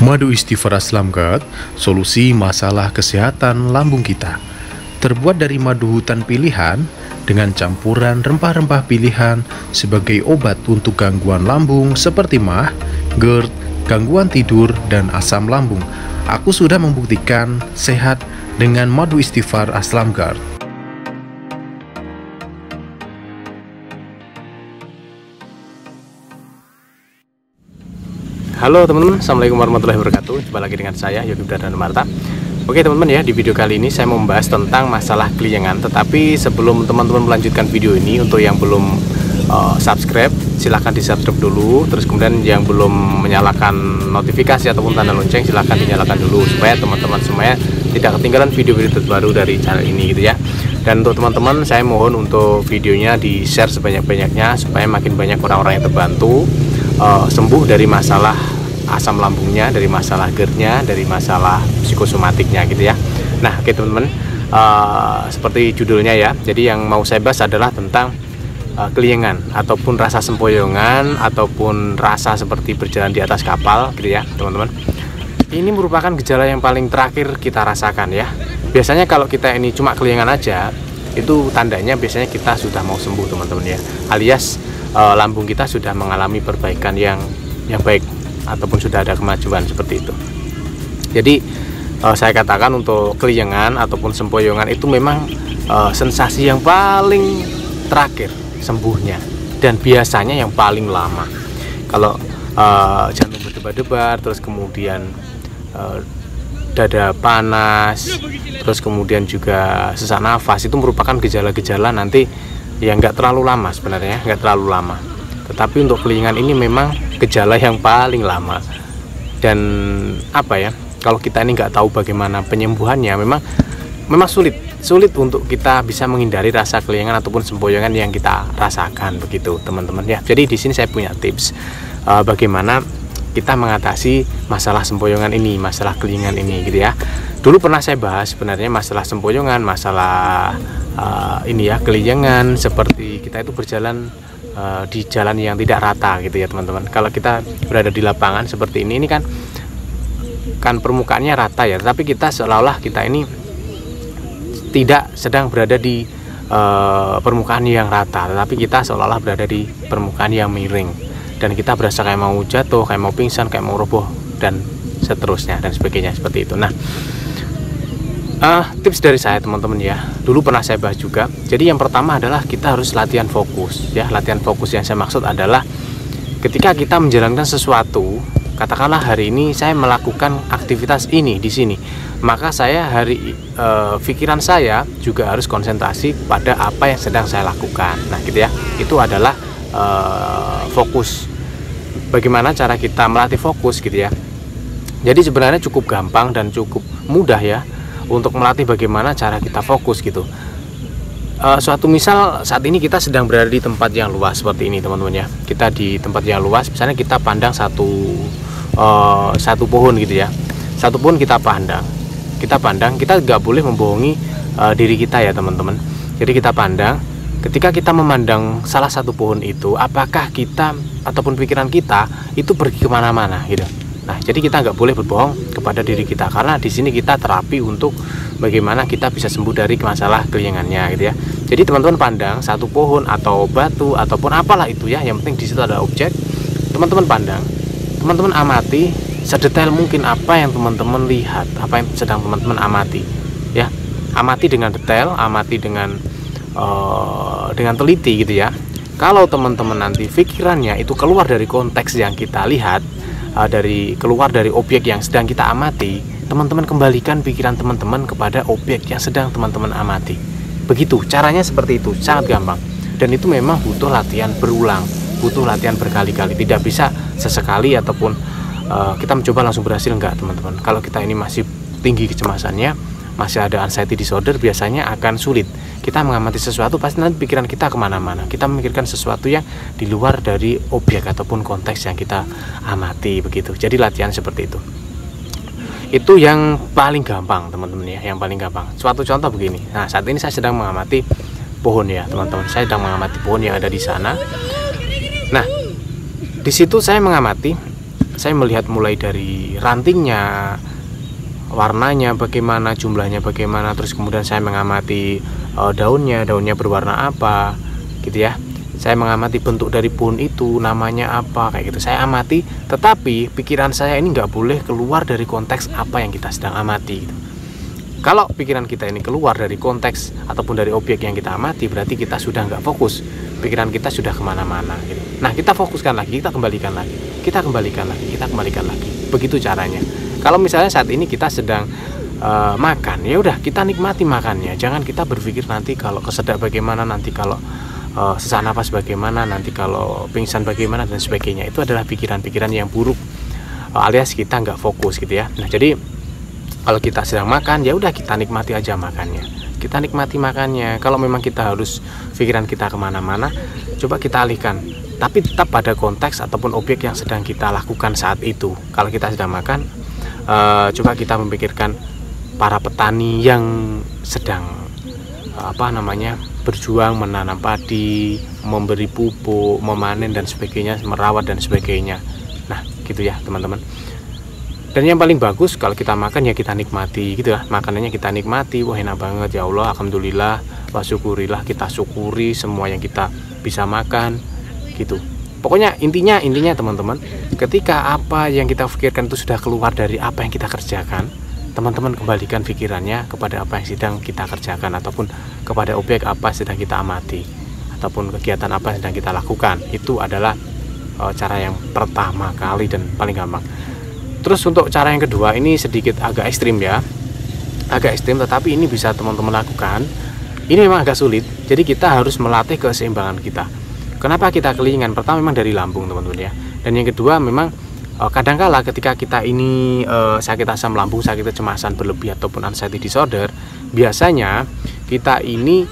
Madu Istighfar Aslam Guard, solusi masalah kesehatan lambung kita. Terbuat dari madu hutan pilihan dengan campuran rempah-rempah pilihan sebagai obat untuk gangguan lambung seperti MAH, GERD, gangguan tidur, dan asam lambung. Aku sudah membuktikan sehat dengan madu Istighfar Aslam Guard. Halo teman-teman, assalamualaikum warahmatullahi wabarakatuh. Jumpa lagi dengan saya Yogi Bradana Marta. Oke teman-teman ya, di video kali ini saya mau membahas tentang masalah keliengan. Tetapi sebelum teman-teman melanjutkan video ini, untuk yang belum subscribe, silahkan di subscribe dulu. Terus kemudian yang belum menyalakan notifikasi ataupun tanda lonceng, silahkan dinyalakan dulu supaya teman-teman semuanya tidak ketinggalan video-video terbaru dari channel ini gitu ya. Dan untuk teman-teman, saya mohon untuk videonya di share sebanyak-banyaknya supaya makin banyak orang-orang yang terbantu sembuh dari masalah asam lambungnya, dari masalah GERD-nya, dari masalah psikosomatiknya gitu ya. Nah oke teman-teman, seperti judulnya ya, jadi yang mau saya bahas adalah tentang keliengan ataupun rasa sempoyongan ataupun rasa seperti berjalan di atas kapal gitu ya teman-teman. Ini merupakan gejala yang paling terakhir kita rasakan ya. Biasanya kalau kita ini cuma keliengan aja, itu tandanya biasanya kita sudah mau sembuh teman-teman ya, alias lambung kita sudah mengalami perbaikan yang baik ataupun sudah ada kemajuan seperti itu. Jadi saya katakan untuk keliengan ataupun sempoyongan itu memang sensasi yang paling terakhir sembuhnya dan biasanya yang paling lama. Kalau jantung berdebar-debar, terus kemudian dada panas, terus kemudian juga sesak nafas, itu merupakan gejala-gejala nanti yang nggak terlalu lama sebenarnya, nggak terlalu lama. Tetapi untuk keliengan ini memang gejala yang paling lama. Dan apa ya, kalau kita ini nggak tahu bagaimana penyembuhannya, memang sulit untuk kita bisa menghindari rasa keliengan ataupun sempoyongan yang kita rasakan begitu teman-teman ya. Jadi di sini saya punya tips bagaimana kita mengatasi masalah sempoyongan ini, masalah keliengan ini gitu ya. Dulu pernah saya bahas sebenarnya masalah sempoyongan, masalah ini ya, keliengan seperti kita itu berjalan di jalan yang tidak rata gitu ya teman-teman. Kalau kita berada di lapangan seperti ini kan permukaannya rata ya, tapi kita seolah-olah kita ini tidak sedang berada di permukaan yang rata, tetapi kita seolah-olah berada di permukaan yang miring, dan kita berasa kayak mau jatuh, kayak mau pingsan, kayak mau roboh, dan seterusnya dan sebagainya seperti itu. Nah, tips dari saya teman-teman ya, dulu pernah saya bahas juga. Jadi yang pertama adalah kita harus latihan fokus ya. Latihan fokus yang saya maksud adalah ketika kita menjalankan sesuatu, katakanlah hari ini saya melakukan aktivitas ini di sini, maka saya pikiran saya juga harus konsentrasi pada apa yang sedang saya lakukan. Nah gitu ya, itu adalah fokus. Bagaimana cara kita melatih fokus gitu ya. Jadi sebenarnya cukup gampang dan cukup mudah ya untuk melatih bagaimana cara kita fokus gitu. Suatu misal saat ini kita sedang berada di tempat yang luas seperti ini teman-teman ya. Kita di tempat yang luas, misalnya kita pandang satu pohon gitu ya. Satu pohon kita pandang, kita nggak boleh membohongi diri kita ya teman-teman. Jadi kita pandang, ketika kita memandang salah satu pohon itu, apakah kita ataupun pikiran kita itu pergi kemana-mana gitu. Nah, jadi kita nggak boleh berbohong kepada diri kita, karena di sini kita terapi untuk bagaimana kita bisa sembuh dari masalah keliengannya gitu ya. Jadi teman-teman pandang satu pohon atau batu ataupun apalah itu ya, yang penting di situ ada objek. Teman-teman pandang, teman-teman amati sedetail mungkin apa yang teman-teman lihat, apa yang sedang teman-teman amati ya. Amati dengan detail, amati dengan teliti gitu ya. Kalau teman-teman nanti pikirannya itu keluar dari konteks yang kita lihat, keluar dari objek yang sedang kita amati, teman-teman kembalikan pikiran teman-teman kepada objek yang sedang teman-teman amati. Begitu caranya, seperti itu, sangat gampang. Dan itu memang butuh latihan berulang, butuh latihan berkali-kali. Tidak bisa sesekali ataupun kita mencoba langsung berhasil, enggak teman-teman. Kalau kita ini masih tinggi kecemasannya, masih ada anxiety disorder, biasanya akan sulit. Kita mengamati sesuatu, pasti nanti pikiran kita kemana-mana. Kita memikirkan sesuatu yang di luar dari objek ataupun konteks yang kita amati begitu. Jadi latihan seperti itu. Itu yang paling gampang teman-teman ya, yang paling gampang. Suatu contoh begini. Nah, saat ini saya sedang mengamati pohon ya teman-teman. Saya sedang mengamati pohon yang ada di sana. Nah, di situ saya mengamati saya melihat mulai dari rantingnya, warnanya bagaimana, jumlahnya bagaimana, terus kemudian saya mengamati daunnya berwarna apa gitu ya. Saya mengamati bentuk dari pohon itu, namanya apa, kayak gitu. Saya amati, tetapi pikiran saya ini nggak boleh keluar dari konteks apa yang kita sedang amati gitu. Kalau pikiran kita ini keluar dari konteks ataupun dari objek yang kita amati, berarti kita sudah nggak fokus. Pikiran kita sudah kemana-mana gitu. Nah, kita fokuskan lagi, kita kembalikan lagi, kita kembalikan lagi, kita kembalikan lagi. Begitu caranya. Kalau misalnya saat ini kita sedang makan, ya udah kita nikmati makannya. Jangan kita berpikir nanti kalau kesedak bagaimana, nanti kalau sesak nafas bagaimana, nanti kalau pingsan bagaimana dan sebagainya. Itu adalah pikiran-pikiran yang buruk, alias kita nggak fokus gitu ya. Nah, jadi kalau kita sedang makan, ya udah kita nikmati aja makannya, kita nikmati makannya. Kalau memang kita harus pikiran kita kemana-mana, coba kita alihkan, tapi tetap pada konteks ataupun objek yang sedang kita lakukan saat itu. Kalau kita sedang makan, coba kita memikirkan para petani yang sedang berjuang menanam padi, memberi pupuk, memanen dan sebagainya, merawat dan sebagainya. Nah, gitu ya teman-teman. Dan yang paling bagus kalau kita makan ya kita nikmati gitu ya. Makanannya kita nikmati, wah enak banget ya Allah, alhamdulillah, wa syukurilah, kita syukuri semua yang kita bisa makan gitu. Pokoknya intinya teman-teman, ketika apa yang kita pikirkan itu sudah keluar dari apa yang kita kerjakan, teman-teman kembalikan pikirannya kepada apa yang sedang kita kerjakan, ataupun kepada objek apa yang sedang kita amati, ataupun kegiatan apa yang sedang kita lakukan. Itu adalah cara yang pertama kali dan paling gampang. Terus untuk cara yang kedua ini sedikit agak ekstrim ya, agak ekstrim, tetapi ini bisa teman-teman lakukan. Ini memang agak sulit, jadi kita harus melatih keseimbangan kita. Kenapa kita kelingan? Pertama memang dari lambung teman-teman ya, dan yang kedua memang kadangkala ketika kita ini sakit asam lambung, sakit kecemasan berlebih ataupun anxiety disorder, biasanya kita ini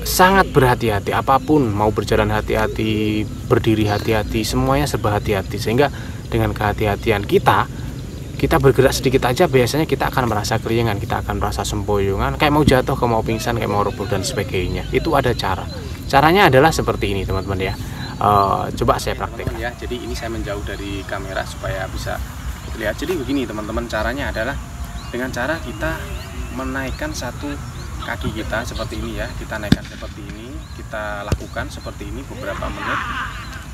sangat berhati-hati, apapun mau berjalan hati-hati, berdiri hati-hati, semuanya serba hati-hati. Sehingga dengan kehati-hatian kita bergerak sedikit aja biasanya kita akan merasa kelingan, kita akan merasa sempoyongan, kayak mau jatuh, kayak mau pingsan, kayak mau roboh dan sebagainya. Itu ada caranya adalah seperti ini teman-teman ya. Coba saya praktekkan ya. Jadi ini saya menjauh dari kamera supaya bisa terlihat. Jadi begini teman-teman, caranya adalah dengan cara kita menaikkan satu kaki kita seperti ini ya. Kita naikkan seperti ini, kita lakukan seperti ini beberapa menit.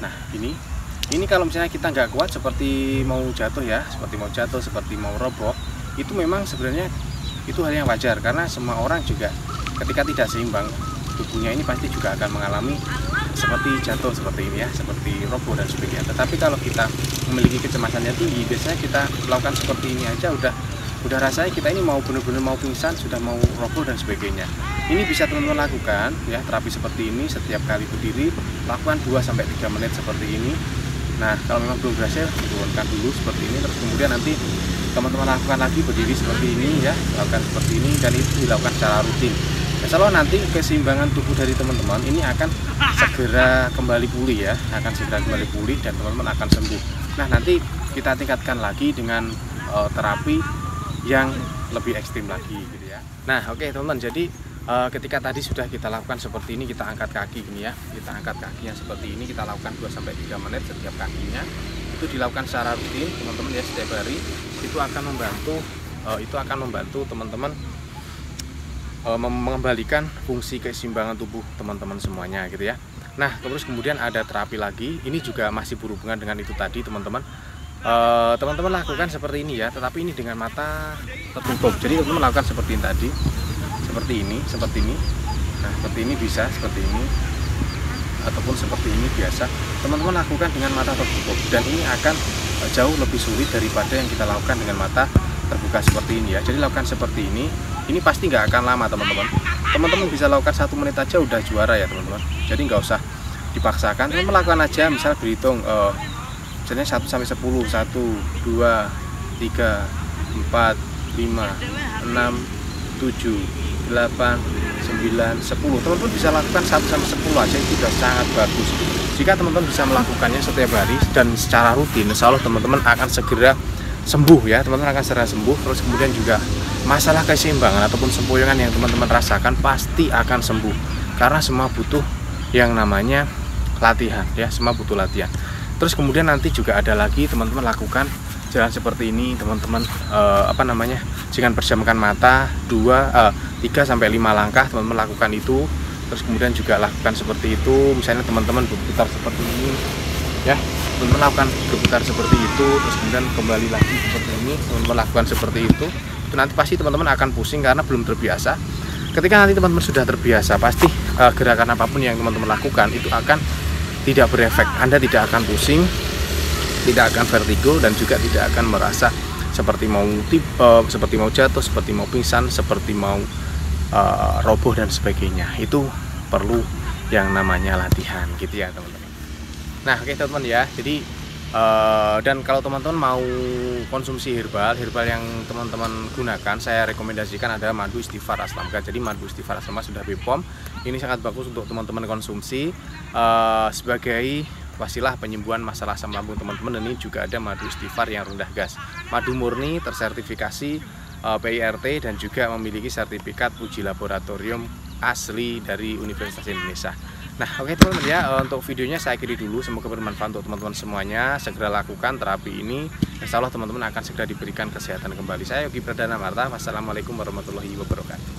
Nah ini kalau misalnya kita nggak kuat, seperti mau jatuh ya, seperti mau roboh, itu memang sebenarnya itu hal yang wajar, karena semua orang juga ketika tidak seimbang tubuhnya ini pasti juga akan mengalami seperti jatuh seperti ini ya, seperti roboh dan sebagainya. Tetapi kalau kita memiliki kecemasan yang tinggi, biasanya kita lakukan seperti ini aja udah rasanya kita ini mau benar-benar mau pingsan, sudah mau roboh dan sebagainya. Ini bisa teman-teman lakukan ya, terapi seperti ini setiap kali berdiri, lakukan 2-3 menit seperti ini. Nah, kalau memang belum berhasil, turunkan dulu seperti ini, terus kemudian nanti teman-teman lakukan lagi berdiri seperti ini ya, lakukan seperti ini, dan itu dilakukan secara rutin. Insya Allah nanti keseimbangan tubuh dari teman-teman ini akan segera kembali pulih ya, akan segera kembali pulih dan teman-teman akan sembuh. Nah, nanti kita tingkatkan lagi dengan terapi yang lebih ekstrim lagi gitu ya. Nah, oke teman-teman, jadi ketika tadi sudah kita lakukan seperti ini, kita angkat kaki gini ya, kita angkat kakinya seperti ini, kita lakukan 2-3 menit setiap kakinya. Itu dilakukan secara rutin teman-teman ya, setiap hari. Itu akan membantu teman-teman mengembalikan fungsi keseimbangan tubuh teman-teman semuanya gitu ya. Nah, terus kemudian ada terapi lagi, ini juga masih berhubungan dengan itu tadi teman-teman. Teman-teman lakukan seperti ini ya, tetapi ini dengan mata tertutup. Jadi teman-teman lakukan seperti ini tadi, seperti ini. Nah, seperti ini bisa, seperti ini, ataupun seperti ini biasa. Teman-teman lakukan dengan mata tertutup, dan ini akan jauh lebih sulit daripada yang kita lakukan dengan mata terbuka seperti ini ya. Jadi lakukan seperti ini pasti nggak akan lama teman-teman. Teman-teman bisa lakukan 1 menit aja udah juara ya teman-teman. Jadi nggak usah dipaksakan, teman-teman lakukan aja. Misal berhitung misalnya 1-10, 1, 2, 3, 4, 5, 6, 7, 8, 9, 10. Teman-teman bisa lakukan 1-10 aja, itu sudah sangat bagus. Jika teman-teman bisa melakukannya setiap hari dan secara rutin, insya Allah teman-teman akan segera sembuh ya, teman-teman akan segera sembuh. Terus kemudian juga masalah keseimbangan ataupun sempoyongan yang teman-teman rasakan pasti akan sembuh, karena semua butuh yang namanya latihan ya, semua butuh latihan. Terus kemudian nanti juga ada lagi teman-teman lakukan jalan seperti ini teman-teman, dengan berjamkan mata 3-5 langkah teman-teman lakukan itu. Terus kemudian juga lakukan seperti itu, misalnya teman-teman berputar seperti ini ya, teman-teman lakukan berputar seperti itu, terus kemudian kembali lagi seperti ini, teman-teman lakukan seperti itu nanti pasti teman-teman akan pusing karena belum terbiasa. Ketika nanti teman-teman sudah terbiasa, pasti gerakan apapun yang teman-teman lakukan itu akan tidak berefek. Anda tidak akan pusing, tidak akan vertigo, dan juga tidak akan merasa seperti mau jatuh, seperti mau pingsan, seperti mau roboh dan sebagainya. Itu perlu yang namanya latihan gitu ya teman-teman. Nah oke teman-teman ya, jadi dan kalau teman-teman mau konsumsi herbal yang teman-teman gunakan, saya rekomendasikan ada madu istighfar aslamka. Jadi madu istighfar aslamka sudah BPOM, ini sangat bagus untuk teman-teman konsumsi sebagai wasilah penyembuhan masalah asam lambung teman-teman. Ini juga ada madu istighfar yang rendah gas, madu murni tersertifikasi PIRT dan juga memiliki sertifikat uji laboratorium asli dari Universitas Indonesia. Nah oke teman-teman ya, untuk videonya saya akhiri dulu, semoga bermanfaat untuk teman-teman semuanya. Segera lakukan terapi ini, insya Allah teman-teman akan segera diberikan kesehatan kembali. Saya Yogi Pradana Marta, wassalamualaikum warahmatullahi wabarakatuh.